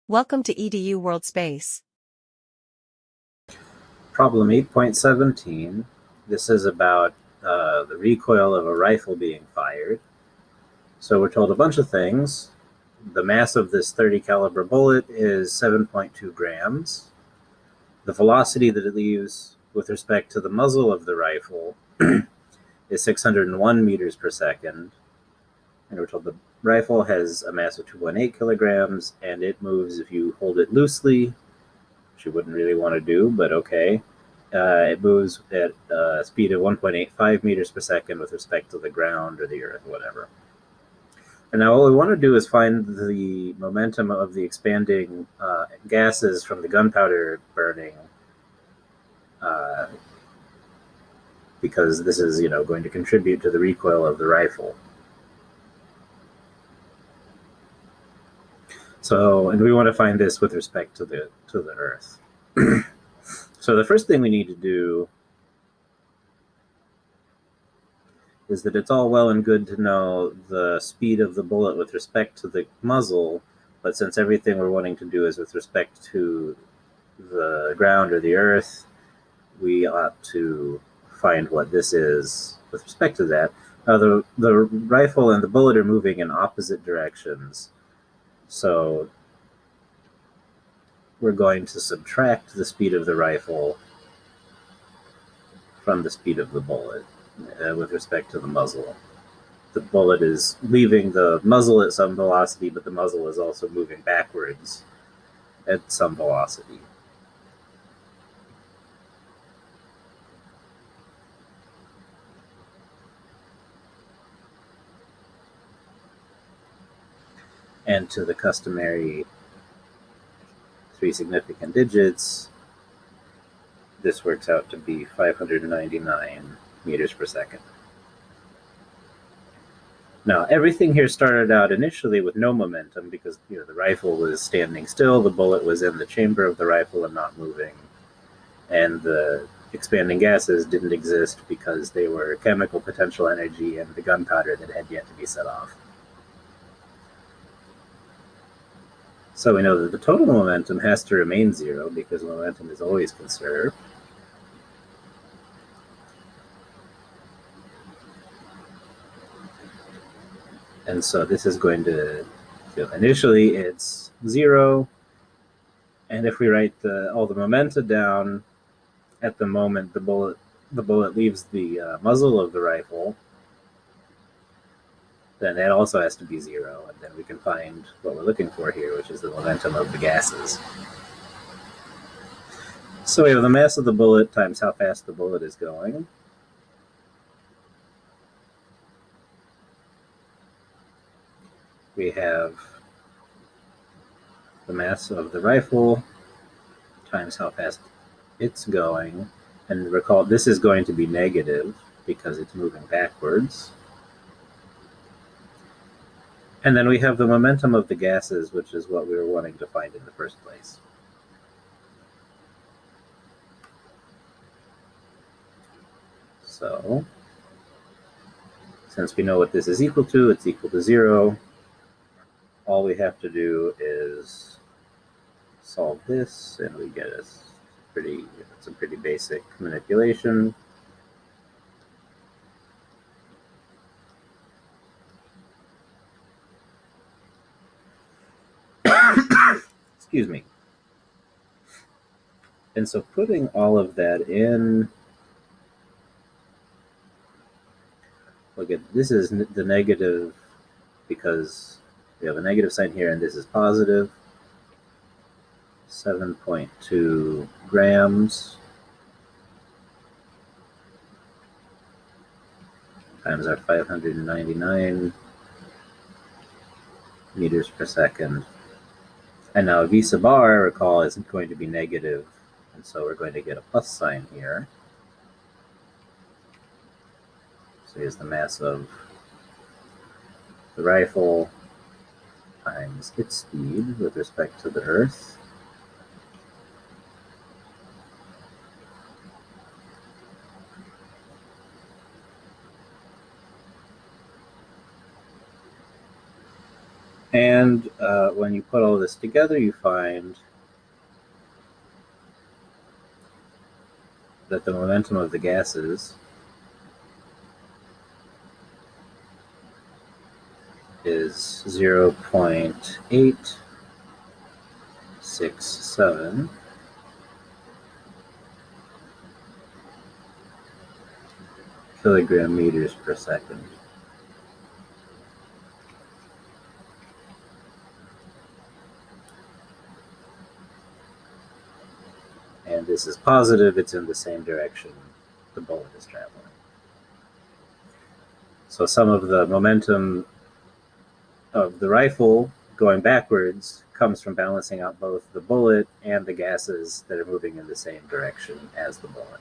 Welcome to EDU World Space. Problem 8.17. This is about the recoil of a rifle being fired. So we're told a bunch of things. The mass of this 30 caliber bullet is 7.2 grams. The velocity that it leaves with respect to the muzzle of the rifle is 601 meters per second. And we're told the rifle has a mass of 2.8 kilograms, and it moves if you hold it loosely, which you wouldn't really want to do, but okay. It moves at a speed of 1.85 meters per second with respect to the ground or the earth, whatever. And now all we want to do is find the momentum of the expanding gases from the gunpowder burning, because this is, going to contribute to the recoil of the rifle. So, and we want to find this with respect to the earth. So the first thing we need to do is that it's all well and good to know the speed of the bullet with respect to the muzzle, but since everything we're wanting to do is with respect to the ground or the earth, we ought to find what this is with respect to that. Now, the rifle and the bullet are moving in opposite directions, so we're going to subtract the speed of the rifle from the speed of the bullet with respect to the muzzle. The bullet is leaving the muzzle at some velocity, but the muzzle is also moving backwards at some velocity. And to the customary 3 significant digits, this works out to be 599 meters per second. Now, everything here started out initially with no momentum because the rifle was standing still, the bullet was in the chamber of the rifle and not moving, and the expanding gases didn't exist because they were chemical potential energy and the gunpowder that had yet to be set off. So we know that the total momentum has to remain zero because momentum is always conserved. And so this is going to, initially it's zero. And if we write all the momenta down at the moment the bullet leaves the muzzle of the rifle, then that also has to be zero. And then we can find what we're looking for here, which is the momentum of the gases. So we have the mass of the bullet times how fast the bullet is going. We have the mass of the rifle times how fast it's going. And recall, this is going to be negative because it's moving backwards. And then we have the momentum of the gases, which is what we were wanting to find in the first place. So, since we know what this is equal to, it's equal to 0. All we have to do is solve this, and we get it's a pretty basic manipulation. Excuse me. And so putting all of that in, look at this is the negative because we have a negative sign here and this is positive. 7.2 grams times our 599 meters per second. And now V sub r, recall, isn't going to be negative, and so we're going to get a plus sign here. So here's the mass of the rifle times its speed with respect to the Earth. And when you put all this together, you find that the momentum of the gases is 0.867 kilogram meters per second. And this is positive, it's in the same direction the bullet is traveling. So some of the momentum of the rifle going backwards comes from balancing out both the bullet and the gases that are moving in the same direction as the bullet.